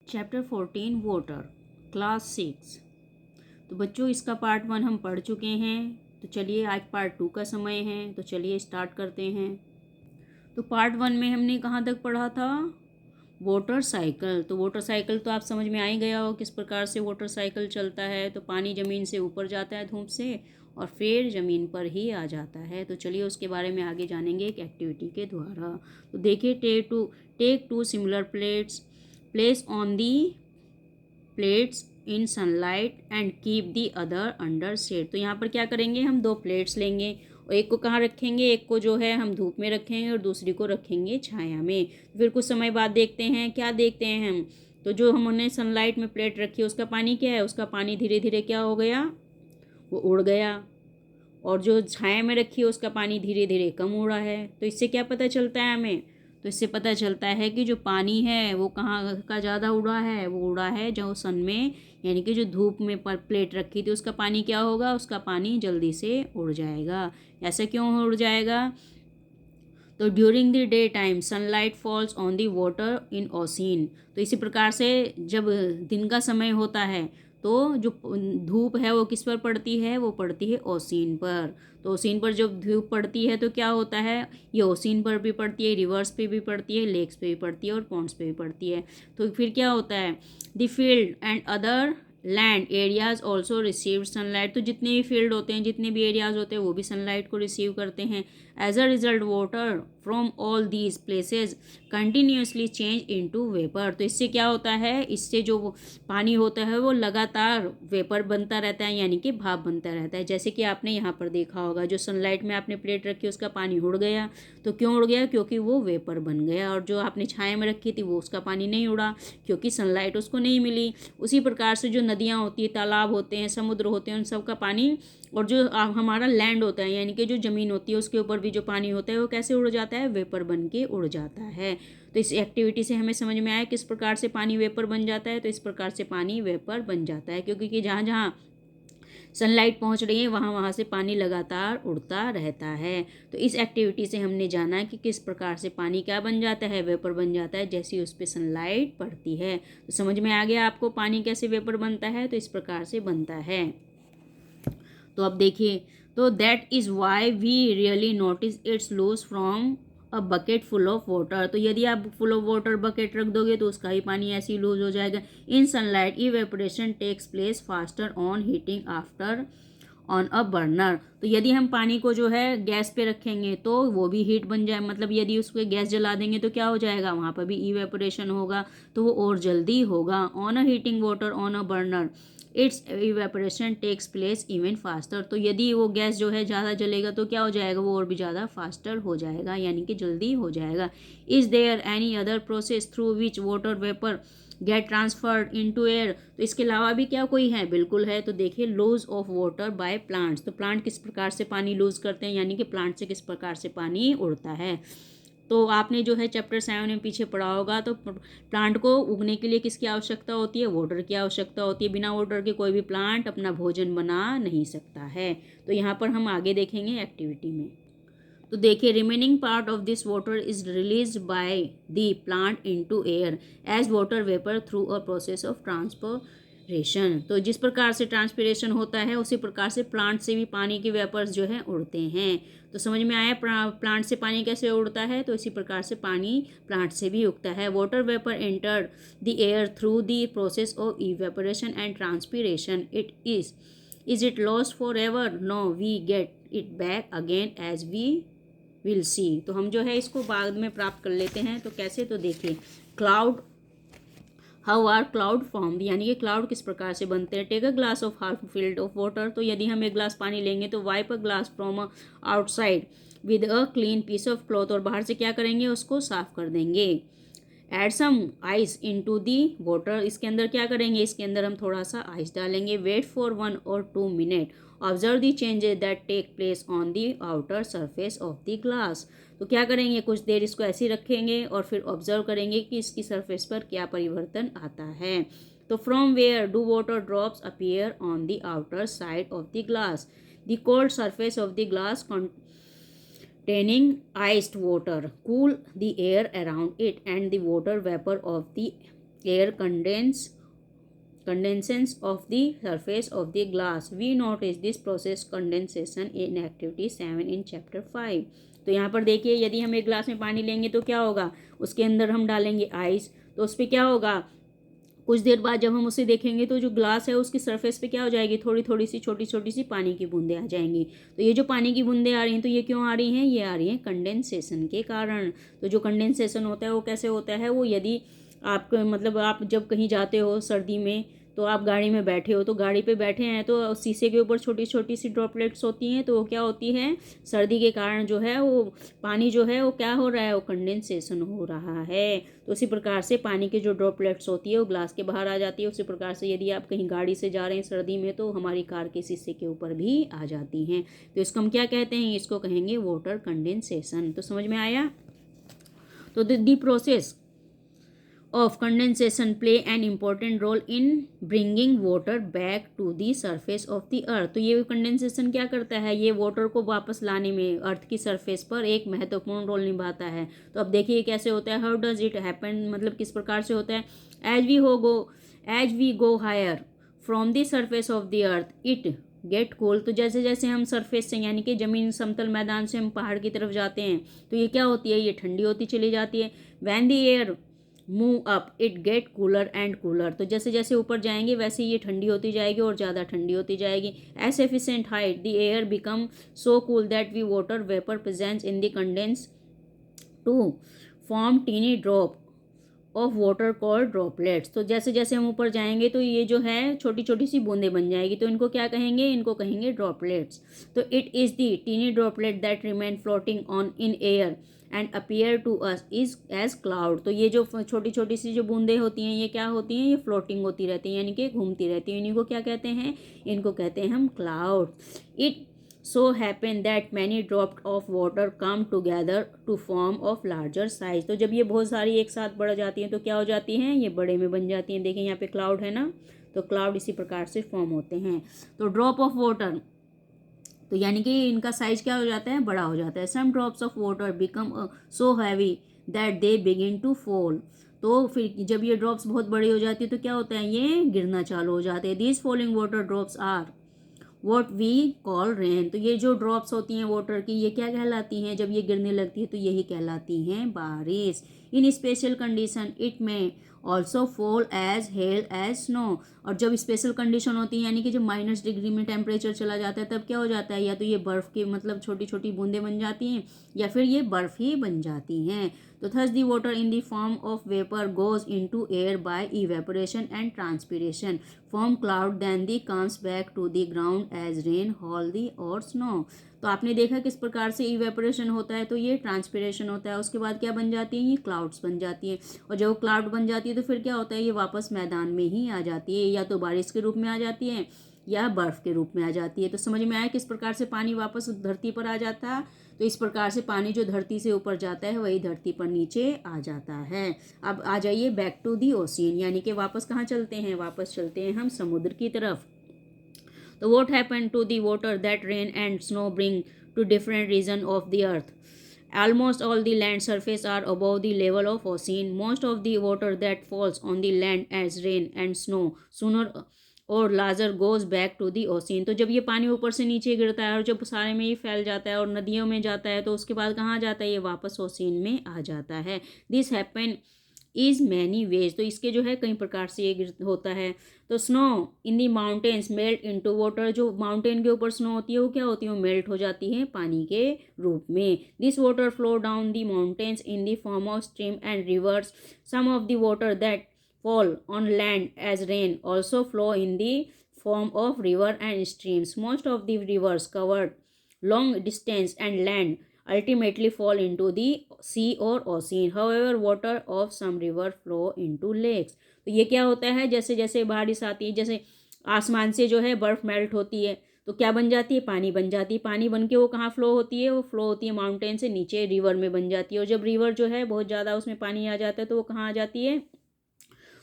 Chapter 14 water, class 6। तो बच्चों इसका पार्ट 1 हम पढ़ चुके हैं। तो चलिए आज पार्ट 2 का समय है, तो चलिए स्टार्ट करते हैं। तो पार्ट 1 में हमने कहाँ तक पढ़ा था? Water cycle. तो वाटर साइकिल तो आप समझ में आ ही गया हो किस प्रकार से वाटर साइकिल चलता है। तो पानी ज़मीन से ऊपर जाता है धूप से और फिर ज़मीन पर ही आ जाता है। तो चलिए उसके बारे में आगे जानेंगे एक एक्टिविटी के द्वारा। तो देखिए, take two similar plates, place on the plates in sunlight and keep the other under shade. तो यहाँ पर क्या करेंगे, हम 2 प्लेट्स लेंगे और एक को कहाँ रखेंगे, एक को जो है हम धूप में रखेंगे और दूसरी को रखेंगे छाया में। फिर कुछ समय बाद देखते हैं, क्या देखते हैं हम, तो जो हमने सनलाइट में प्लेट रखी है उसका पानी क्या है, उसका पानी धीरे धीरे क्या हो गया, वो उड़ गया। और जो छाया में रखी है उसका पानी धीरे धीरे कम हो रहा है। तो इससे क्या पता चलता है हमें, तो इससे पता चलता है कि जो पानी है वो कहाँ का ज़्यादा उड़ा है, वो उड़ा है जो सन में, यानी कि जो धूप में पर प्लेट रखी थी उसका पानी क्या होगा, उसका पानी जल्दी से उड़ जाएगा। ऐसा क्यों उड़ जाएगा? तो during the day time sunlight falls on the water in ocean. तो इसी प्रकार से जब दिन का समय होता है तो जो धूप है वो किस पर पड़ती है, वो पड़ती है ओशियन पर। तो ओशियन पर जब धूप पड़ती है तो क्या होता है, ये ओशियन पर भी पड़ती है, रिवर्स पे भी पड़ती है, लेक्स पे भी पड़ती है और पॉन्ड्स पे भी पड़ती है। तो फिर क्या होता है, the field and other land areas also receive sunlight. तो जितने भी फील्ड होते हैं, जितने भी एरियाज होते हैं वो भी सनलाइट को रिसीव करते हैं। As a result water from all these places continuously change into vapour. तो इससे क्या होता है, इससे जो पानी होता है वो लगातार वेपर बनता रहता है, यानी कि भाप बनता रहता है। जैसे कि आपने यहाँ पर देखा होगा, जो सनलाइट में आपने प्लेट रखी उसका पानी उड़ गया। तो क्यों उड़ गया, क्योंकि वो वेपर बन गया। और जो आपने छाया में रखी थी वो उसका पानी नहीं उड़ा, क्योंकि सनलाइट उसको नहीं मिली। उसी प्रकार से जो नदियाँ होती है, तालाब होते हैं, समुद्र होते हैं, उन सब का पानी, और जो हमारा लैंड होता है यानी कि जो ज़मीन होती है उसके ऊपर भी जो पानी होता है वो कैसे उड़ जाता है, वेपर बन के उड़ जाता है। तो इस एक्टिविटी से हमें समझ में आया किस प्रकार से पानी वेपर बन जाता है। तो इस प्रकार से पानी वेपर बन जाता है, क्योंकि जहाँ जहाँ सनलाइट पहुंच रही है वहाँ वहाँ से पानी लगातार उड़ता रहता है। तो इस एक्टिविटी से हमने जाना कि किस प्रकार से पानी क्या बन जाता है, वेपर बन जाता है, जैसे उस पर सनलाइट पड़ती है। तो समझ में आ गया आपको पानी कैसे वेपर बनता है, तो इस प्रकार से बनता है। तो अब देखिए, तो that is why we really notice its lose from a bucket full of water. तो यदि आप फुल ऑफ वाटर बकेट रख दोगे तो उसका ही पानी ऐसे ही लूज हो जाएगा। In sunlight evaporation takes place faster on heating after on a burner. तो यदि हम पानी को जो है गैस पे रखेंगे तो वो भी हीट बन जाए, मतलब यदि उसको गैस जला देंगे तो क्या हो जाएगा, वहाँ पर भी इवेपोरेशन होगा, तो वो और जल्दी होगा। On a heating water on a burner its evaporation takes place even faster. तो यदि वो गैस जो है ज़्यादा जलेगा तो क्या हो जाएगा, वो और भी ज़्यादा फास्टर हो जाएगा, यानी कि जल्दी हो जाएगा। Is there any other process through which water vapour get transferred into air. तो इसके अलावा भी क्या कोई है, बिल्कुल है। तो देखिए, lose of water by plants. तो प्लांट किस प्रकार से पानी लूज करते हैं, यानी कि प्लांट से किस प्रकार से पानी उड़ता है। तो आपने जो है चैप्टर 7 में पीछे पढ़ा होगा, तो प्लांट को उगने के लिए किसकी आवश्यकता होती है, वाटर की आवश्यकता होती है। बिना वाटर के कोई भी प्लांट अपना भोजन बना नहीं सकता है। तो यहाँ पर हम आगे देखेंगे एक्टिविटी में। तो देखिए, remaining part of this water is release by the plant into air as water vapour through a process of transpiration. तो जिस प्रकार से ट्रांसपिरेशन होता है उसी प्रकार से प्लांट से भी पानी के वेपर्स जो है उड़ते हैं। तो समझ में आया प्लांट से पानी कैसे उड़ता है, तो इसी प्रकार से पानी प्लांट से भी उगता है। Water vapour enter the air through the process of evaporation and transpiration. Is it lost for ever? No, we get it back again as we will see. तो हम जो है इसको बाद में प्राप्त कर लेते हैं। तो कैसे, तो देखिए, cloud, how are cloud form, यानी कि क्लाउड किस प्रकार से बनते हैं। Take a glass of half filled of water. तो यदि हम एक ग्लास पानी लेंगे तो wipe a glass from outside with a clean piece of cloth. और बाहर से क्या करेंगे, उसको साफ कर देंगे। Add some ice into the water. इसके अंदर क्या करेंगे, इसके अंदर हम थोड़ा सा आइस डालेंगे। वेट फॉर 1 और 2 minute. Observe the changes that take place on the outer surface of the glass. तो क्या करेंगे, कुछ देर इसको ऐसे ही रखेंगे और फिर ऑब्जर्व करेंगे कि इसकी सरफेस पर क्या परिवर्तन आता है। तो from where do water drops appear on the outer side of the glass. The cold surface of the glass containing iced water cool the air around it and the water vapor of the air condensance of the surface of the glass. We notice this process condensation in activity 7 in chapter 5. तो यहाँ पर देखिए, यदि हम एक glass में पानी लेंगे तो क्या होगा, उसके अंदर हम डालेंगे आइस, तो उस पर क्या होगा, कुछ देर बाद जब हम उसे देखेंगे तो जो ग्लास है उसकी सरफेस पे क्या हो जाएगी, थोड़ी थोड़ी सी छोटी छोटी सी पानी की बूंदें आ जाएंगी। तो ये जो पानी की बूंदें आ रही हैं तो ये क्यों आ रही हैं, ये आ रही हैं कंडेंसेशन के कारण। तो जो कंडेंसेशन होता है वो कैसे होता है, वो यदि आप मतलब आप जब कहीं जाते हो सर्दी में, तो आप गाड़ी में बैठे हो, तो गाड़ी पे बैठे हैं तो शीशे के ऊपर छोटी छोटी सी ड्रॉपलेट्स होती हैं, तो वो क्या होती है, सर्दी के कारण जो है वो पानी जो है वो क्या हो रहा है, वो कंडेंसेशन हो रहा है। तो उसी प्रकार से पानी की जो ड्रॉपलेट्स होती है वो ग्लास के बाहर आ जाती है। उसी प्रकार से यदि आप कहीं गाड़ी से जा रहे हैं सर्दी में तो हमारी कार के शीशे के ऊपर भी आ जाती हैं। तो इसको हम क्या कहते हैं, इसको कहेंगे वाटर कंडेंसेशन। तो समझ में आया। तो the process of condensation play an important role in bringing water back to the surface of the earth. तो ये कंडेंसेशन क्या करता है, ये वाटर को वापस लाने में अर्थ की सरफेस पर एक महत्वपूर्ण रोल निभाता है। तो अब देखिए कैसे होता है, हाउ डज इट हैपन, मतलब किस प्रकार से होता है। As we go higher from the surface of the earth it get cold. तो जैसे जैसे हम सरफेस से यानी कि जमीन समतल मैदान से हम पहाड़ की तरफ जाते हैं तो ये क्या होती है, ये ठंडी होती चली जाती है। When the air move up it get cooler and cooler. तो जैसे जैसे ऊपर जाएंगे वैसे ये ठंडी होती जाएगी और ज़्यादा ठंडी होती जाएगी। As efficient height the air become so cool that we water vapour presence in the condense to form tiny drop of water called droplets. तो जैसे जैसे हम ऊपर जाएंगे तो ये जो है छोटी छोटी सी बूंदें बन जाएगी, तो इनको क्या कहेंगे, इनको कहेंगे ड्रॉपलेट्स। तो it is the tiny droplet that remain floating on in air and appear to us is as cloud. तो ये जो छोटी छोटी सी जो बूंदें होती हैं ये क्या होती हैं, ये फ्लोटिंग होती रहती हैं यानी कि घूमती रहती हैं। इन्हीं को क्या कहते हैं, इनको कहते हैं हम cloud. It so happen that many drops of water come together to form of larger size। तो जब ये बहुत सारी एक साथ बढ़ जाती हैं तो क्या हो जाती हैं, ये बड़े में बन जाती हैं। देखिए यहाँ पे क्लाउड है ना, तो क्लाउड इसी प्रकार से फॉर्म होते हैं। तो ड्रॉप ऑफ वाटर, तो यानी कि इनका साइज क्या हो जाता है, बड़ा हो जाता है। Some drops of water become so heavy that they begin to fall. तो फिर जब ये ड्रॉप्स बहुत बड़ी हो जाती है तो क्या होता है, ये गिरना चालू हो जाते हैं। These falling water drops are what we call rain. तो ये जो ड्रॉप्स होती हैं वाटर की ये क्या कहलाती हैं, जब ये गिरने लगती है तो यही कहलाती हैं बारिश। In special condition it may also fall as hail as snow. और जब स्पेशल कंडीशन होती है यानी कि जब -डिग्री में टेम्परेचर चला जाता है तब क्या हो जाता है, या तो ये बर्फ़ की मतलब छोटी छोटी बूंदें बन जाती हैं या फिर ये बर्फ़ ही बन जाती हैं। तो thus the water in the form of vapour goes into air by evaporation and transpiration form cloud then the comes back to the ground as rain hail और स्नो। तो आपने देखा किस प्रकार से इवेपोरेशन होता है, तो ये ट्रांसपिरेशन होता है, उसके बाद क्या बन जाती है, ये क्लाउड्स बन जाती है। और जब क्लाउड बन जाती है तो फिर क्या होता है, ये वापस मैदान में ही आ जाती है, या तो बारिश के रूप में आ जाती है या बर्फ़ के रूप में आ जाती है। तो समझ में आया किस प्रकार से पानी वापस धरती पर आ जाता है। तो इस प्रकार से पानी जो धरती से ऊपर जाता है वही धरती पर नीचे आ जाता है। अब आ जाइए बैक टू दी ओशियन, यानी कि वापस कहाँ चलते हैं, वापस चलते हैं हम समुद्र की तरफ। तो what happen to the water that rain and snow bring to different region of the earth. Almost all the land surface are above the level of ocean. Most of the water that falls on the land as rain and snow sooner और larger goes back to the ocean. तो जब ये पानी ऊपर से नीचे गिरता है और जब सारे में ये फैल जाता है और नदियों में जाता है तो उसके बाद कहाँ जाता है, ये वापस ओशियन में आ जाता है। This happen is many ways. तो इसके जो है कई प्रकार से ये होता है। तो स्नो इन दी माउंटेन्स मेल्ट इनटू वाटर। जो माउंटेन के ऊपर स्नो होती है वो क्या होती है, वो मेल्ट हो जाती है पानी के रूप में। This water flow down the mountains in the form of stream and rivers. Some of the water that fall on land as rain also flow in the form of river and streams. Most of the rivers covered long distance and land ultimately fall into the sea or ocean. However, water of some river flow into lakes. तो ये क्या होता है, जैसे जैसे बारिश आती है, जैसे आसमान से जो है बर्फ़ मेल्ट होती है तो क्या बन जाती है, पानी बन जाती है। पानी बन के वो कहाँ फ्लो होती है, वो फ्लो होती है माउंटेन से नीचे रिवर में बन जाती है। और जब रिवर जो है बहुत ज़्यादा उसमें पानी आ जाता है तो वो कहाँ आ जाती है,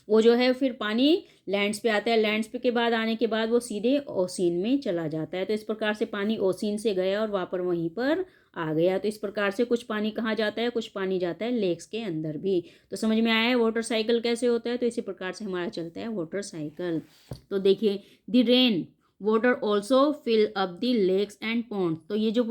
वो जो है फिर पानी लैंड्स पे आता है। लैंड्स पे के बाद आने के बाद वो सीधे ओशियन में चला जाता है। तो इस प्रकार से पानी ओशियन से गया और वापस वहीं पर आ गया। तो इस प्रकार से कुछ पानी कहाँ जाता है, कुछ पानी जाता है लेक्स के अंदर भी। तो समझ में आया है वाटर साइकिल कैसे होता है। तो इसी प्रकार से हमारा चलता है वाटर साइकिल। तो देखिए, the rain water also fill up the lakes and pond. तो ये जो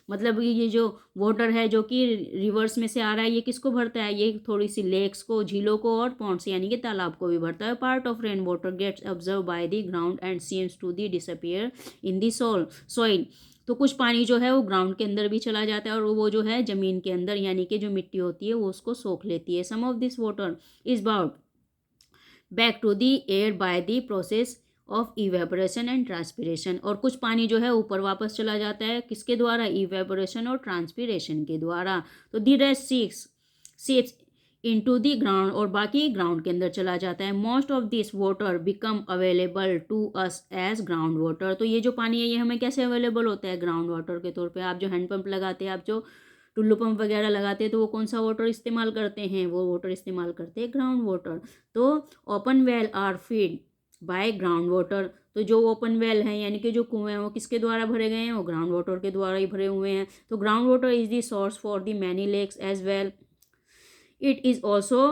मतलब ये जो वाटर है जो कि रिवर्स में से आ रहा है, ये किसको भरता है, ये थोड़ी सी लेक्स को, झीलों को और पॉन्ड्स यानी कि तालाब को भी भरता है। Part of rain water gets observe by the ground and seems to the disappear in the soil. तो कुछ पानी जो है वो ग्राउंड के अंदर भी चला जाता है और वो जो है ज़मीन के अंदर यानी कि जो मिट्टी होती है वो उसको सोख लेती है। Some of this water is bought back to the air by the process of evaporation and transpiration. और कुछ पानी जो है ऊपर वापस चला जाता है किसके द्वारा, इवेपोरेशन और ट्रांसपीरेशन के द्वारा। तो the rest seeps into the ground, और बाकी ग्राउंड के अंदर चला जाता है। Most of this water become available to us as ground water. तो ये जो पानी है ये हमें कैसे अवेलेबल होता है, ग्राउंड वाटर के तौर पे। आप जो हैंडपम्प लगाते हैं, आप जो टुल्लू पंप वगैरह लगाते हैं, तो वो कौन सा वाटर इस्तेमाल करते हैं, वो वाटर इस्तेमाल करते हैं ग्राउंड वाटर। तो open well are feed by ground water. तो जो ओपन वेल हैं यानी कि जो कुएं हैं वो किसके द्वारा भरे गए हैं, वो ग्राउंड वाटर के द्वारा ही भरे हुए हैं। तो ground water is the source for the many lakes as well. It is also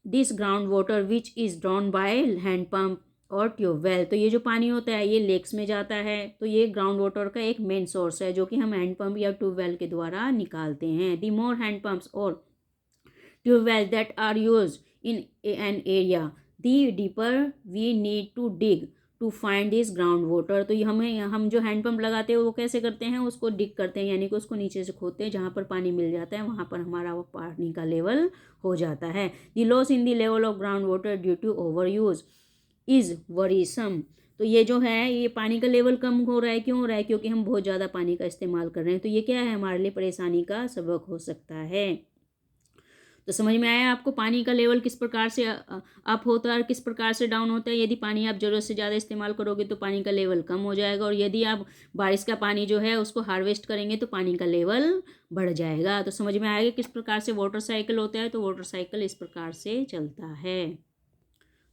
this ground water which is drawn by hand pump और ट्यूबवेल। तो ये जो पानी होता है ये लेक्स में जाता है। तो ये ग्राउंड वाटर का एक मेन सोर्स है जो कि हम हैंड पंप या ट्यूबवेल के द्वारा निकालते हैं। द मोर हैंड पंप्स और tube well that are use in an area, the deeper we need to dig to find this ground water. तो ये हम जो हैंडपम्प लगाते हैं वो कैसे करते हैं, उसको डिग करते हैं यानी कि उसको नीचे से खोदते हैं, जहाँ पर पानी मिल जाता है वहाँ पर हमारा वो पानी का लेवल हो जाता है। The loss in the level of ground water due to over use is worrisome. तो ये जो है ये पानी का लेवल कम हो रहा है, क्यों हो रहा है, क्योंकि हम बहुत ज़्यादा पानी का इस्तेमाल कर रहे हैं। तो ये क्या है, हमारे लिए परेशानी का सबक हो सकता है। तो समझ में आया आपको पानी का लेवल किस प्रकार से अप होता है और किस प्रकार से डाउन होता है। यदि पानी आप ज़रूरत से ज़्यादा इस्तेमाल करोगे तो पानी का लेवल कम हो जाएगा, और यदि आप बारिश का पानी जो है उसको हार्वेस्ट करेंगे तो पानी का लेवल बढ़ जाएगा। तो समझ में आएगा किस प्रकार से वाटर साइकिल होता है। तो वाटर साइकिल इस प्रकार से चलता है।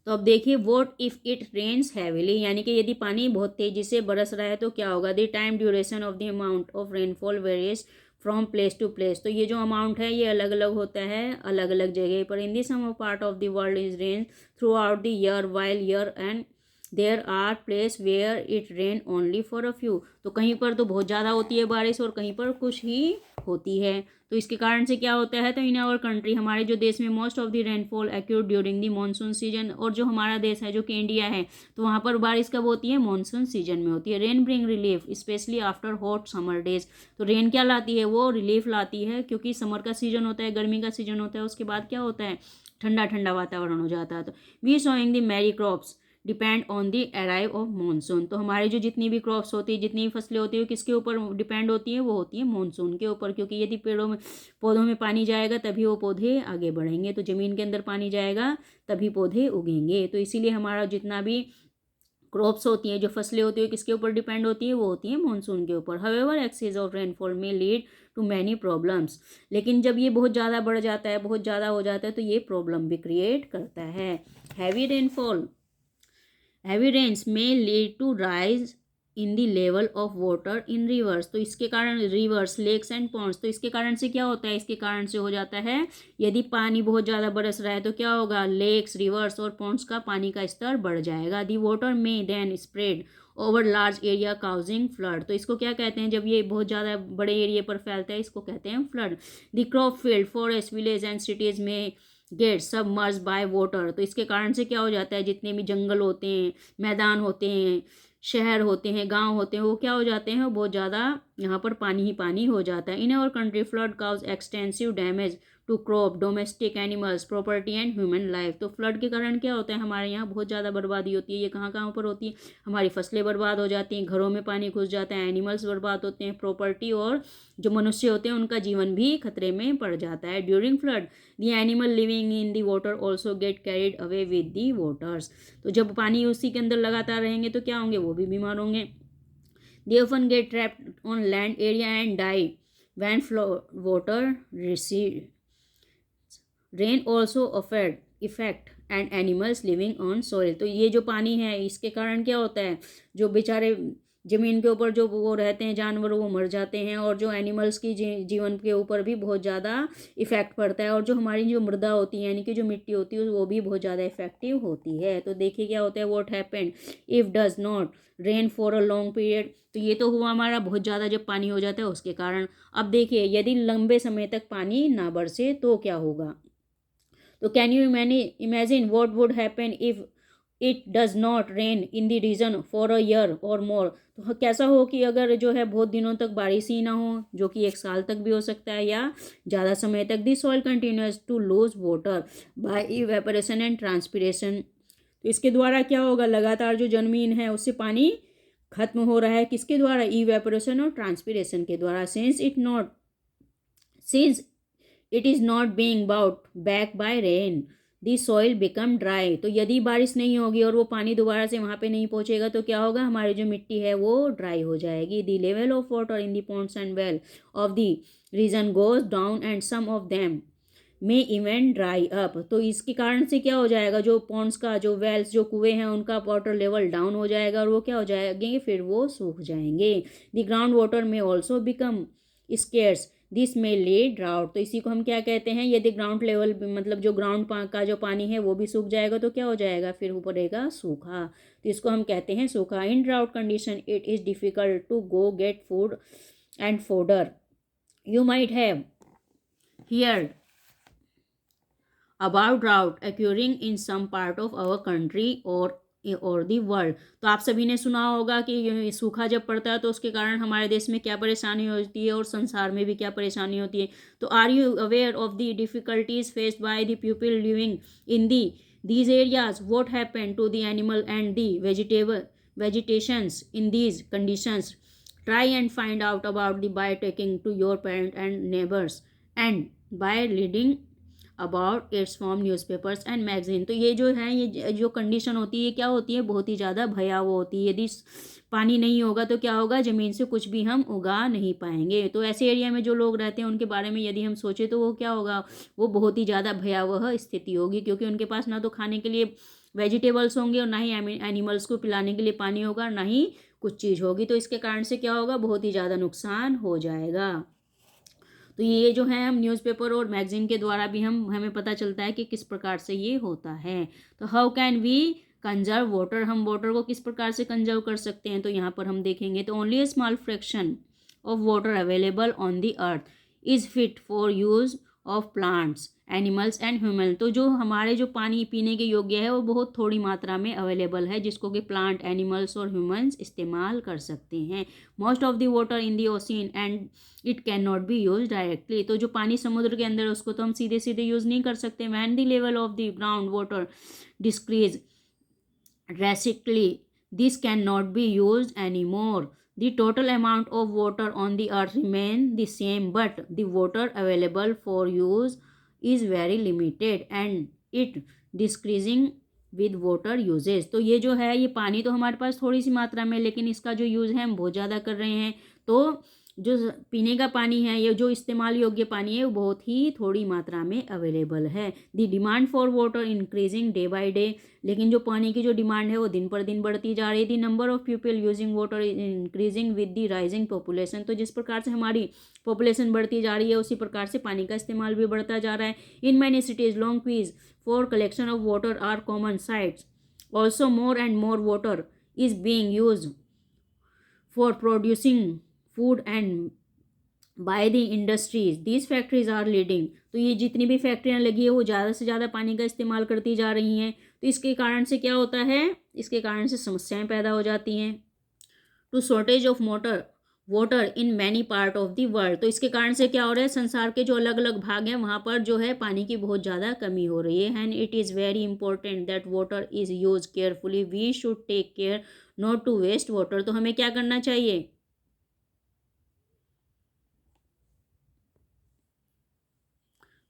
तो अब देखिए, what if it rains heavily, यानी कि यदि पानी बहुत तेज़ी से बरस रहा है तो क्या होगा। The time duration of the amount of rainfall varies from place to place. तो ये जो अमाउंट है ये अलग अलग होता है अलग अलग जगह पर। In the some part of the world is rain throughout the year while year and there are place where it rain only for a few. तो कहीं पर तो बहुत ज़्यादा होती है बारिश और कहीं पर कुछ ही होती है। तो इसके कारण से क्या होता है, तो इन आवर कंट्री, हमारे जो देश में most of the rainfall occurred during the monsoon season. और जो हमारा देश है जो कि इंडिया है, तो वहाँ पर बारिश कब होती है, मानसून सीजन में होती है। Rain bring relief specially after hot summer days. तो रेन क्या लाती है, वो रिलीफ लाती है, क्योंकि समर का सीजन होता है, गर्मी का सीजन होता है, उसके बाद क्या होता है, ठंडा ठंडा वातावरण हो जाता है। तो we sowing the many crops depend on the arrive of monsoon. तो हमारी जो जितनी भी क्रॉप्स होती है, जितनी भी फसलें होती है, किसके ऊपर डिपेंड होती हैं, वो होती है मानसून के ऊपर। क्योंकि यदि पौधों में पानी जाएगा तभी वो पौधे आगे बढ़ेंगे। तो ज़मीन के अंदर पानी जाएगा तभी पौधे उगेंगे। तो इसीलिए हमारा जितना भी क्रॉप्स होती हैं, जो फसलें होती है, किसके ऊपर डिपेंड होती है, वो होती है मानसून के ऊपर। हाउएवर एक्सेस ऑफ रेनफॉल में लीड टू मैनी प्रॉब्लम्स। लेकिन जब ये बहुत ज़्यादा बढ़ जाता है, बहुत ज़्यादा हो जाता है, तो ये प्रॉब्लम भी क्रिएट करता है। Heavy rains may lead to rise in the level of water in rivers. तो इसके कारण रिवर्स, लेक्स एंड पॉन्ड्स, तो इसके कारण से क्या होता है, इसके कारण से हो जाता है, यदि पानी बहुत ज़्यादा बरस रहा है तो क्या होगा, लेक्स, रिवर्स और पॉन्ड्स का पानी का स्तर बढ़ जाएगा। The water may then spread over large area causing flood. तो इसको क्या कहते हैं, जब ये बहुत ज़्यादा बड़े एरिया पर फैलता है, इसको कहते हैं flood. The crop field, forest, village and cities में गेट सबमर्ज बाय वाटर। तो इसके कारण से क्या हो जाता है, जितने भी जंगल होते हैं, मैदान होते हैं, शहर होते हैं, गांव होते हैं, वो क्या हो जाते हैं, वो बहुत ज़्यादा यहाँ पर पानी ही पानी हो जाता है। In our country flood cause extensive damage to crop, domestic animals, property and human life. तो फ्लड के कारण क्या होता है, हमारे यहाँ बहुत ज़्यादा बर्बादी होती है। ये कहाँ कहाँ पर होती है, हमारी फसलें बर्बाद हो जाती हैं, घरों में पानी घुस जाता है, एनिमल्स बर्बाद होते हैं, प्रॉपर्टी और जो मनुष्य होते हैं उनका जीवन भी खतरे में पड़ जाता है। During flood the animal living in the water also get carried away with the waters. तो जब पानी उसी के अंदर लगातार रहेंगे तो क्या होंगे, वो भी बीमार होंगे। They often get trapped on land area and die when flow water recede. Rain also affect and animals living on soil. तो ये जो पानी है इसके कारण क्या होता है, जो बेचारे ज़मीन के ऊपर जो वो रहते हैं जानवर वो मर जाते हैं, और जो एनिमल्स की जीवन के ऊपर भी बहुत ज़्यादा इफ़ेक्ट पड़ता है, और जो हमारी जो मृदा होती है यानी कि जो मिट्टी होती है वो भी बहुत ज़्यादा इफेक्टिव होती है। तो देखिए क्या होता है, what happened if does not rain for a long period. तो ये तो हुआ हमारा बहुत ज़्यादा जब पानी हो जाता है उसके कारण। अब देखिए यदि लंबे समय तक पानी ना बरसे तो क्या होगा। तो can you imagine what would happen if it does not rain in the region for a year or more. तो कैसा हो कि अगर जो है बहुत दिनों तक बारिश ही ना हो, जो कि 1 साल तक भी हो सकता है या ज़्यादा समय तक। The soil continues to lose water by evaporation and transpiration. तो इसके द्वारा क्या होगा, लगातार जो जमीन है उससे पानी खत्म हो रहा है, किसके द्वारा, इवेपोरेशन और ट्रांसपिरेशन के द्वारा। Since it is not being brought back by rain the soil become dry. तो यदि बारिश नहीं होगी और वो पानी दोबारा से वहाँ पे नहीं पहुँचेगा तो क्या होगा, हमारी जो मिट्टी है वो ड्राई हो जाएगी। The level of water in the ponds and well of the region goes down and some of them may eventually dry up. तो इसके कारण से क्या हो जाएगा, जो पॉन्ड्स का जो वेल्स जो कुएँ हैं उनका वाटर लेवल डाउन हो जाएगा और वो क्या हो जाएंगे, फिर वो सूख जाएंगे। द ग्राउंड वाटर में ऑल्सो बिकम स्केर्स दिस में ले ड्राउट। तो इसी को हम क्या कहते हैं, यदि ग्राउंड लेवल मतलब जो ग्राउंड का जो पानी है वो भी सूख जाएगा तो क्या हो जाएगा, फिर ऊपर रहेगा सूखा। तो इसको हम कहते हैं सूखा। In drought condition it is difficult to go get food and fodder. You might have heard about drought occurring in some part of our country और दी वर्ल्ड। तो आप सभी ने सुना होगा कि सूखा जब पड़ता है तो उसके कारण हमारे देश में क्या परेशानी होती है और संसार में भी क्या परेशानी होती है। तो are you aware of the difficulties faced by the people living in these areas. What happen to the animal and the vegetations in these conditions? Try and find out about the by talking to your parents and neighbors and by reading about it's from newspapers and magazine. तो ये जो है ये जो condition होती है ये क्या होती है, बहुत ही ज़्यादा भयावह होती है। यदि पानी नहीं होगा तो क्या होगा, ज़मीन से कुछ भी हम उगा नहीं पाएंगे। तो ऐसे एरिया में जो लोग रहते हैं उनके बारे में यदि हम सोचें तो वो क्या होगा, वो बहुत ही ज़्यादा भयावह स्थिति होगी, क्योंकि उनके पास ना तो खाने के लिए वेजिटेबल्स होंगे और ना ही एनिमल्स को पिलाने के लिए पानी होगा, ना ही कुछ चीज़ होगी। तो इसके कारण से क्या होगा, बहुत ही ज़्यादा नुकसान हो जाएगा। तो ये जो है हम न्यूज़पेपर और मैगजीन के द्वारा भी हमें पता चलता है कि किस प्रकार से ये होता है। तो how can we conserve water, हम वाटर को किस प्रकार से कंजर्व कर सकते हैं। तो यहाँ पर हम देखेंगे तो only a small fraction of water available on the earth is fit for use of plants animals and human. तो जो हमारे जो पानी पीने के योग्य है वो बहुत थोड़ी मात्रा में अवेलेबल है, जिसको कि प्लांट एनिमल्स और ह्यूमंस इस्तेमाल कर सकते हैं। Most of the water in the ocean and it can not be use directly. तो जो पानी समुद्र के अंदर उसको तो हम सीधे सीधे यूज़ नहीं कर सकते। When the level of the ground water decrease drastically this cannot be used anymore. The total amount of water on the earth remain the same, but the water available for use is very limited and it decreasing with water uses। तो ये जो है ये पानी तो हमारे पास थोड़ी सी मात्रा में, लेकिन इसका जो यूज़ है हम बहुत ज़्यादा कर रहे हैं। तो जो पीने का पानी है, ये जो इस्तेमाल योग्य पानी है वो बहुत ही थोड़ी मात्रा में अवेलेबल है। The demand for water increasing day by day. लेकिन जो पानी की जो डिमांड है वो दिन पर दिन बढ़ती जा रही थी। Number of people using water increasing with the rising population. तो जिस प्रकार से हमारी पॉपुलेशन बढ़ती जा रही है उसी प्रकार से पानी का इस्तेमाल भी बढ़ता जा रहा है। In many cities long queues for collection of water are common sights. Also more and more water is being used for producing food and by the industries these factories are leading. तो ये जितनी भी फैक्ट्रियाँ लगी है वो ज़्यादा से ज़्यादा पानी का इस्तेमाल करती जा रही हैं। तो इसके कारण से क्या होता है, इसके कारण से समस्याएं पैदा हो जाती हैं। To shortage of water in many part of the world. तो इसके कारण से क्या हो रहा है, संसार के जो अलग अलग भाग हैं वहाँ पर जो है पानी की बहुत ज़्यादा कमी हो रही है। And it is very important that water is use carefully. We should take care not to waste water. तो हमें क्या करना चाहिए,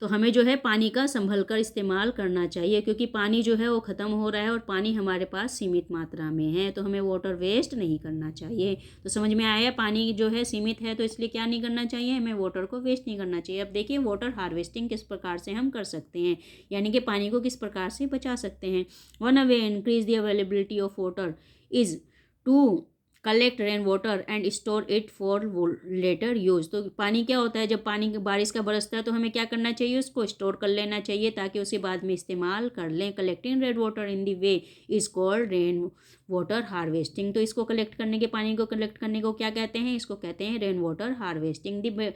तो हमें जो है पानी का संभल कर इस्तेमाल करना चाहिए, क्योंकि पानी जो है वो ख़त्म हो रहा है और पानी हमारे पास सीमित मात्रा में है। तो हमें वाटर वेस्ट नहीं करना चाहिए। तो समझ में आया, पानी जो है सीमित है तो इसलिए क्या नहीं करना चाहिए, हमें वाटर को वेस्ट नहीं करना चाहिए। अब देखिए वाटर हार्वेस्टिंग किस प्रकार से हम कर सकते हैं, यानी कि पानी को किस प्रकार से बचा सकते हैं। One way increase the availability of water is to collect rain water and store it for later use. तो पानी क्या होता है, जब पानी बारिश का बरसता है तो हमें क्या करना चाहिए, उसको स्टोर कर लेना चाहिए ताकि उसे बाद में इस्तेमाल कर लें। Collecting rain water in the way is called rain water harvesting. तो इसको कलेक्ट करने के, पानी को कलेक्ट करने को क्या कहते हैं, इसको कहते हैं rain water harvesting. The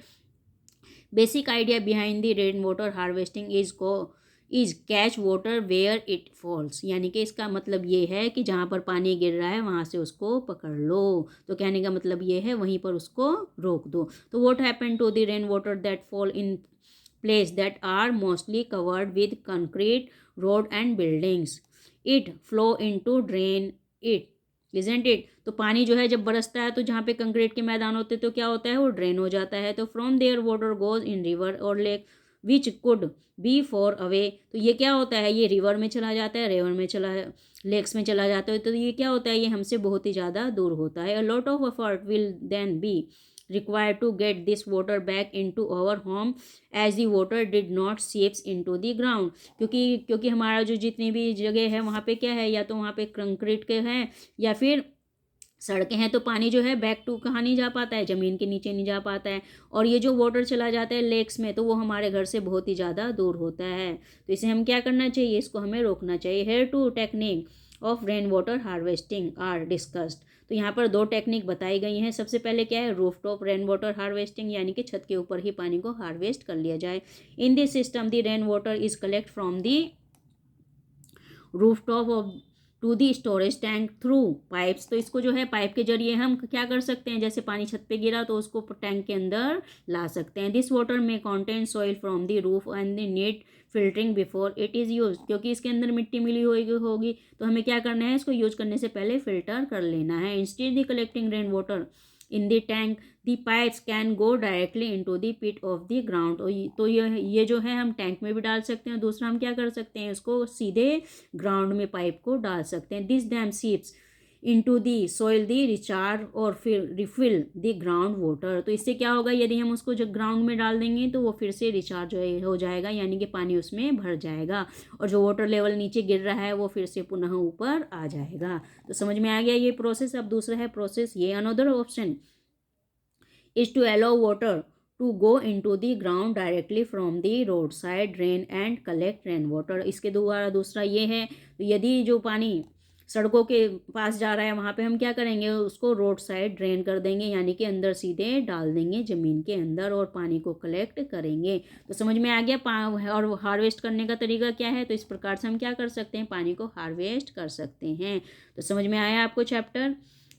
basic idea behind the rain water harvesting is catch water where it falls. यानी कि इसका मतलब ये है कि जहाँ पर पानी गिर रहा है वहाँ से उसको पकड़ लो। तो कहने का मतलब ये है वहीं पर उसको रोक दो। तो what happen to the rain water that fall in place that are mostly covered with concrete road and buildings, it flow into drain it, isn't it. तो पानी जो है जब बरसता है तो जहाँ पे कंक्रीट के मैदान होते हैं तो क्या होता है, वो ड्रेन हो जाता है। तो from there water goes in river और lake which could be far away. तो ये क्या होता है, ये रिवर में चला जाता है, रिवर में चला, लेक्स में चला जाता है। तो ये क्या होता है, ये हमसे बहुत ही ज़्यादा दूर होता है। A lot of effort will then be required to get this water back into our home as the water did not seeps into the ground। क्योंकि हमारा जो जितनी भी जगह है वहाँ पे क्या है, या तो वहाँ पे कंक्रीट के हैं या फिर सड़कें हैं, तो पानी जो है बैक टू कहाँ नहीं जा पाता है, ज़मीन के नीचे नहीं जा पाता है। और ये जो वाटर चला जाता है लेक्स में तो वो हमारे घर से बहुत ही ज़्यादा दूर होता है। तो इसे हम क्या करना चाहिए, इसको हमें रोकना चाहिए। Here two technique of rain water harvesting are discussed. तो यहाँ पर दो टेक्निक बताई गई हैं। सबसे पहले क्या है, roof top rain water harvesting, यानी कि छत के ऊपर ही पानी को हार्वेस्ट कर लिया जाए। In this system the rain water is collect from the roof top of to the storage tank through pipes. तो इसको जो है पाइप के जरिए हम क्या कर सकते हैं, जैसे पानी छत पे गिरा तो उसको टैंक के अंदर ला सकते हैं। दिस वाटर में contain soil from the roof and the need filtering before it is use. क्योंकि इसके अंदर मिट्टी मिली होगी तो हमें क्या करना है, इसको यूज करने से पहले फिल्टर कर लेना है। Instead the collecting rain water in the tank the pipes can go directly into the pit of the ground. तो ये जो है हम टैंक में भी डाल सकते हैं। दूसरा हम क्या कर सकते हैं, इसको सीधे ग्राउंड में पाइप को डाल सकते हैं। This dam seeps into the soil the recharge और फिर रिफिल द ग्राउंड वाटर। तो इससे क्या होगा, यदि हम उसको जब ग्राउंड में डाल देंगे तो वो फिर से रिचार्ज हो जाएगा, यानी कि पानी उसमें भर जाएगा और जो वाटर लेवल नीचे गिर रहा है वो फिर से पुनः ऊपर आ जाएगा। तो समझ में आ गया ये प्रोसेस। अब दूसरा है प्रोसेस ये, another option is to allow water to go into the ground directly from the roadside drain and collect rain water। इसके द्वारा दूसरा ये है, तो यदि जो पानी सड़कों के पास जा रहा है वहाँ पे हम क्या करेंगे, उसको रोड साइड ड्रेन कर देंगे, यानी कि अंदर सीधे डाल देंगे ज़मीन के अंदर और पानी को कलेक्ट करेंगे। तो समझ में आ गया। और हार्वेस्ट करने का तरीका क्या है, तो इस प्रकार से हम क्या कर सकते हैं, पानी को हार्वेस्ट कर सकते हैं। तो समझ में आया आपको चैप्टर।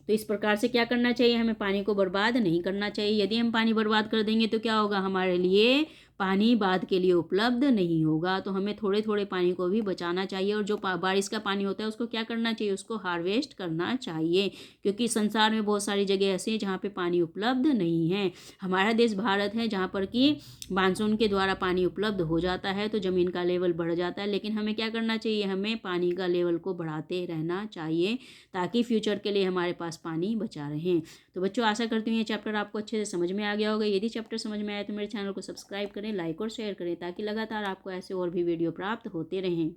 तो इस प्रकार से क्या करना चाहिए, हमें पानी को बर्बाद नहीं करना चाहिए। यदि हम पानी बर्बाद कर देंगे तो क्या होगा, हमारे लिए पानी बाद के लिए उपलब्ध नहीं होगा। तो हमें थोड़े थोड़े पानी को भी बचाना चाहिए और जो बारिश का पानी होता है उसको क्या करना चाहिए, उसको हार्वेस्ट करना चाहिए। क्योंकि संसार में बहुत सारी जगह ऐसी हैं जहाँ पे पानी उपलब्ध नहीं है। हमारा देश भारत है जहाँ पर कि मानसून के द्वारा पानी उपलब्ध हो जाता है तो ज़मीन का लेवल बढ़ जाता है। लेकिन हमें क्या करना चाहिए, हमें पानी का लेवल को बढ़ाते रहना चाहिए ताकि फ्यूचर के लिए हमारे पास पानी बचा रहें। तो बच्चों आशा करती हूँ ये चैप्टर आपको अच्छे से समझ में आ गया होगा। यदि चैप्टर समझ में आया तो मेरे चैनल को सब्सक्राइब करें, लाइक और शेयर करें ताकि लगातार आपको ऐसे और भी वीडियो प्राप्त होते रहें।